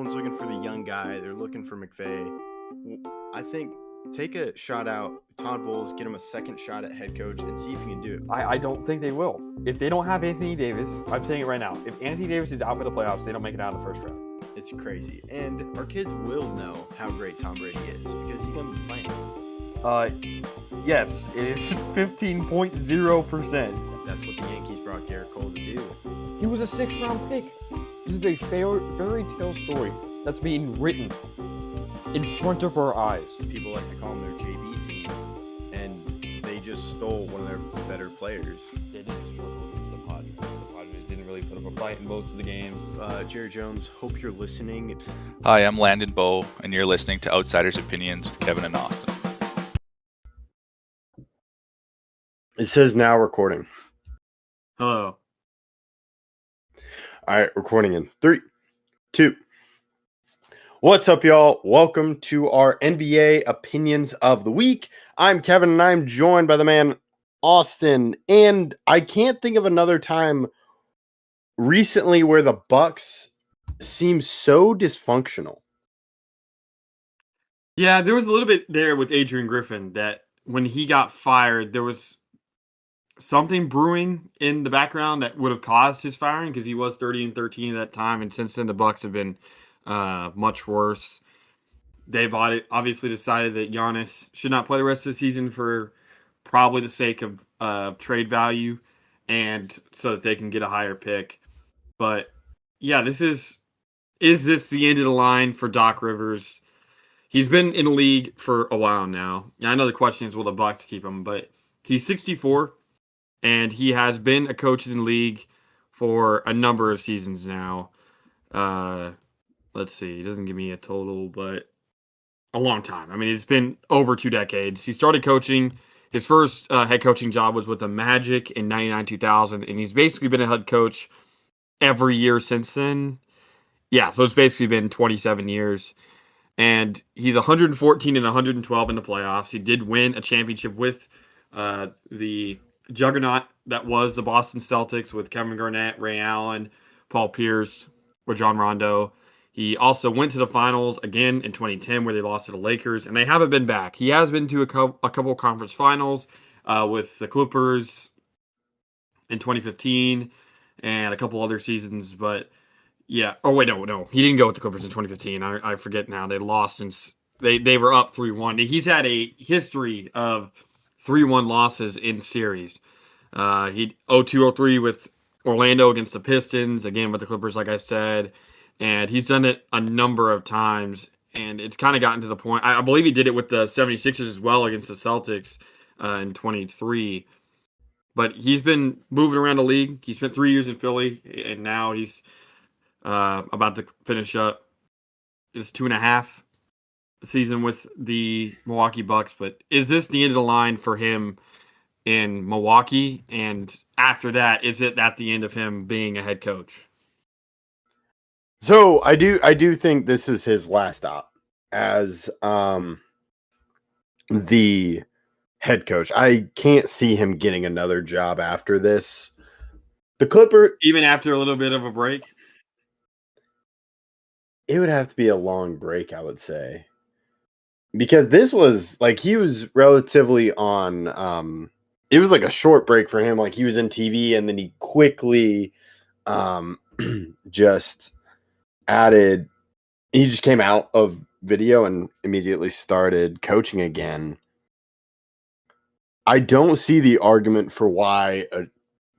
Everyone's looking for the young guy. They're looking for McVay. I think take a shot out Todd Bowles, get him a second shot at head coach, and see if you can do it. I don't think they will. If they don't have Anthony Davis, I'm saying it right now. If Anthony Davis is out for the playoffs, they don't make it out of the first round. It's crazy. And our kids will know how great Tom Brady is because he's going to be playing. Yes, it is 15.0%. That's what the Yankees brought Garrett Cole to do. He was a 6th-round pick. This is a fairy tale story that's being written in front of our eyes. People like to call them their JV team, and they just stole one of their better players. They didn't struggle against the Padres. The Padres didn't really put up a fight in most of the games. Jerry Jones, hope you're listening. Hi, I'm Landon Bowe, and you're listening to Outsiders Opinions with Kevin and Austin. It says now recording. Hello. All right, recording in 3, 2. What's up, y'all? Welcome to our NBA Opinions of the Week. I'm Kevin, and I'm joined by the man Austin. And I can't think of another time recently where the Bucks seem so dysfunctional. Yeah, there was a little bit there with Adrian Griffin that when he got fired, there was something brewing in the background that would have caused his firing because he was 30-13 at that time, and since then the Bucks have been much worse. They've obviously decided that Giannis should not play the rest of the season for probably the sake of trade value and so that they can get a higher pick. But yeah, is this the end of the line for Doc Rivers? He's been in the league for a while now. I know the question is, will the Bucks keep him? But he's 64. And he has been a coach in the league for a number of seasons now. Let's see. He doesn't give me a total, but a long time. I mean, it's been over 2 decades. He started coaching. His first head coaching job was with the Magic in 99-2000, and he's basically been a head coach every year since then. Yeah, so it's basically been 27 years. And he's 114 and 112 in the playoffs. He did win a championship with the juggernaut that was the Boston Celtics with Kevin Garnett, Ray Allen, Paul Pierce, Rajon Rondo. He also went to the finals again in 2010 where they lost to the Lakers, and they haven't been back. He has been to a couple of conference finals with the Clippers in 2015 and a couple other seasons, but yeah. Oh, wait, no. He didn't go with the Clippers in 2015. I forget now. They lost since they were up 3-1. He's had a history of 3-1 losses in series. He 0-2-0-3 with Orlando against the Pistons, again with the Clippers, like I said. And he's done it a number of times. And it's kind of gotten to the point. I believe he did it with the 76ers as well against the Celtics in 23. But he's been moving around the league. He spent 3 years in Philly, and now he's about to finish up his 2.5 season with the Milwaukee Bucks. But is this the end of the line for him in Milwaukee? And after that, is it at the end of him being a head coach? So I do think this is his last stop as the head coach. I can't see him getting another job after this. The Clippers, even after a little bit of a break, it would have to be a long break, I would say. Because this was like he was relatively on it was like a short break for him. Like he was in TV and then he quickly just came out of video and immediately started coaching again. I don't see the argument for why a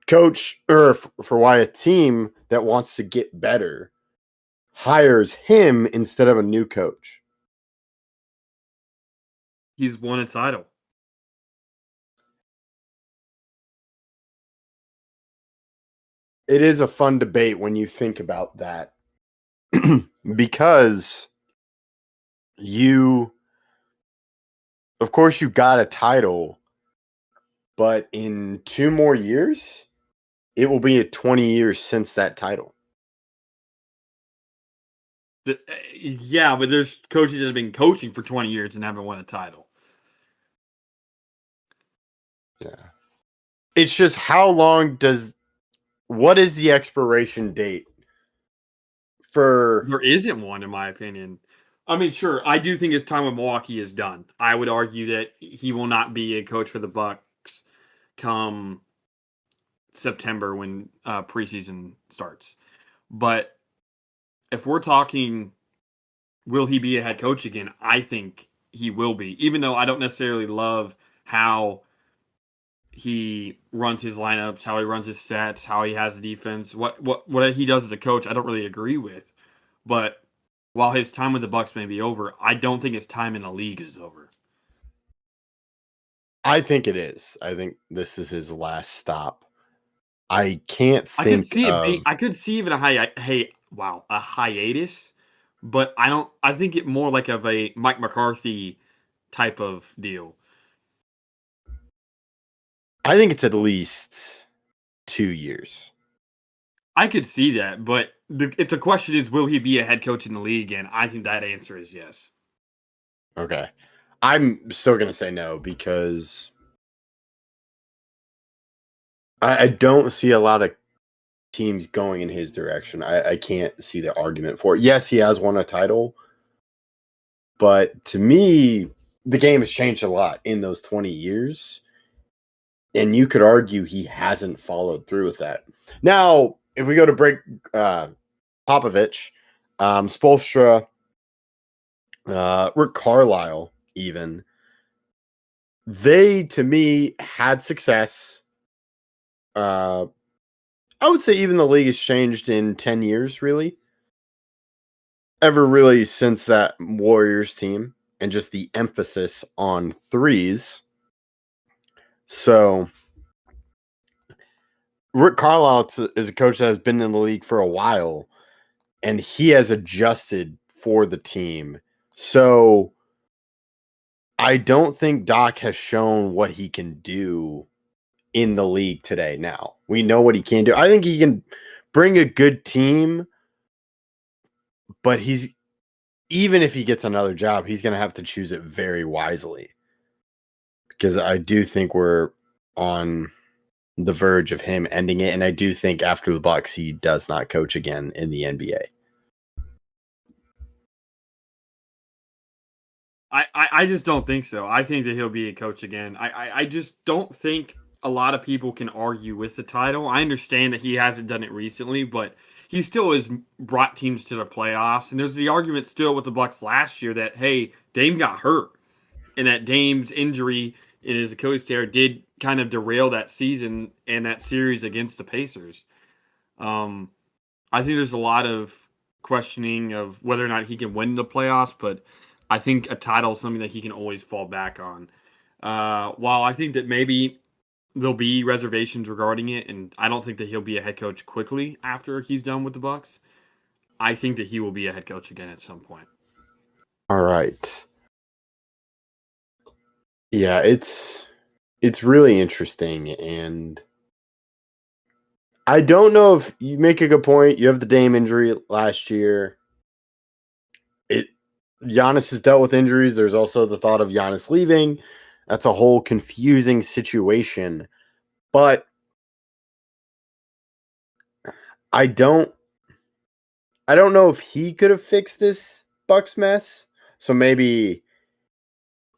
coach or for why a team that wants to get better hires him instead of a new coach. He's won a title. It is a fun debate when you think about that because of course you got a title, but in 2 more years, it will be 20 years since that title. Yeah, but there's coaches that have been coaching for 20 years and haven't won a title. Yeah. It's just what is the expiration date for There isn't one, in my opinion. I mean, sure, I do think his time with Milwaukee is done. I would argue that he will not be a coach for the Bucks come September when preseason starts. But if we're talking, will he be a head coach again? I think he will be, even though I don't necessarily love how he runs his lineups, how he runs his sets, how he has the defense, what he does as a coach. I don't really agree with, but while his time with the Bucks may be over, I don't think his time in the league is over. I think it is. I think this is his last stop. I can't I could think see it of. being. I could see even a a hiatus, but I don't. I think it more like of a Mike McCarthy type of deal. I think it's at least 2 years. I could see that, but if the question is, will he be a head coach in the league again? I think that answer is yes. Okay. I'm still going to say no because I don't see a lot of teams going in his direction. I can't see the argument for it. Yes, he has won a title, but to me, the game has changed a lot in those 20 years. And you could argue he hasn't followed through with that. Now, if we go to break Popovich, Spoelstra, Rick Carlisle, even, they, to me, had success. I would say even the league has changed in 10 years, really. Ever really since that Warriors team and just the emphasis on threes. So Rick Carlisle is a coach that has been in the league for a while, and he has adjusted for the team. So I don't think Doc has shown what he can do in the league today. Now we know what he can do. I think he can bring a good team, but even if he gets another job, he's going to have to choose it very wisely, because I do think we're on the verge of him ending it. And I do think after the Bucks, he does not coach again in the NBA. I just don't think so. I think that he'll be a coach again. I just don't think a lot of people can argue with the title. I understand that he hasn't done it recently, but he still has brought teams to the playoffs. And there's the argument still with the Bucks last year that, hey, Dame got hurt, and that Dame's injury in his Achilles tear did kind of derail that season and that series against the Pacers. I think there's a lot of questioning of whether or not he can win the playoffs, but I think a title is something that he can always fall back on. While I think that maybe there'll be reservations regarding it, and I don't think that he'll be a head coach quickly after he's done with the Bucks, I think that he will be a head coach again at some point. All right. Yeah, it's really interesting, and I don't know if you make a good point. You have the Dame injury last year. Giannis has dealt with injuries. There's also the thought of Giannis leaving. That's a whole confusing situation. But I don't know if he could have fixed this Bucks mess. So maybe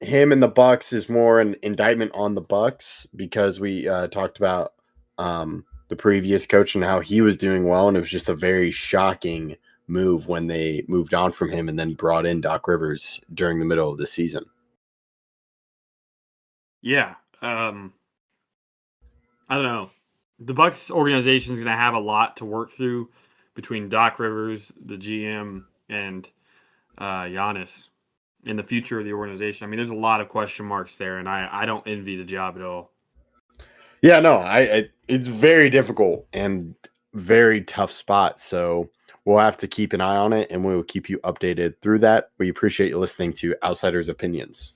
him and the Bucks is more an indictment on the Bucks, because we talked about the previous coach and how he was doing well, and it was just a very shocking move when they moved on from him and then brought in Doc Rivers during the middle of the season. Yeah. I don't know. The Bucks organization is going to have a lot to work through between Doc Rivers, the GM, and Giannis in the future of the organization. I mean, there's a lot of question marks there, and I don't envy the job at all. Yeah, no, it's very difficult and very tough spot. So we'll have to keep an eye on it, and we will keep you updated through that. We appreciate you listening to Outsiders Opinions.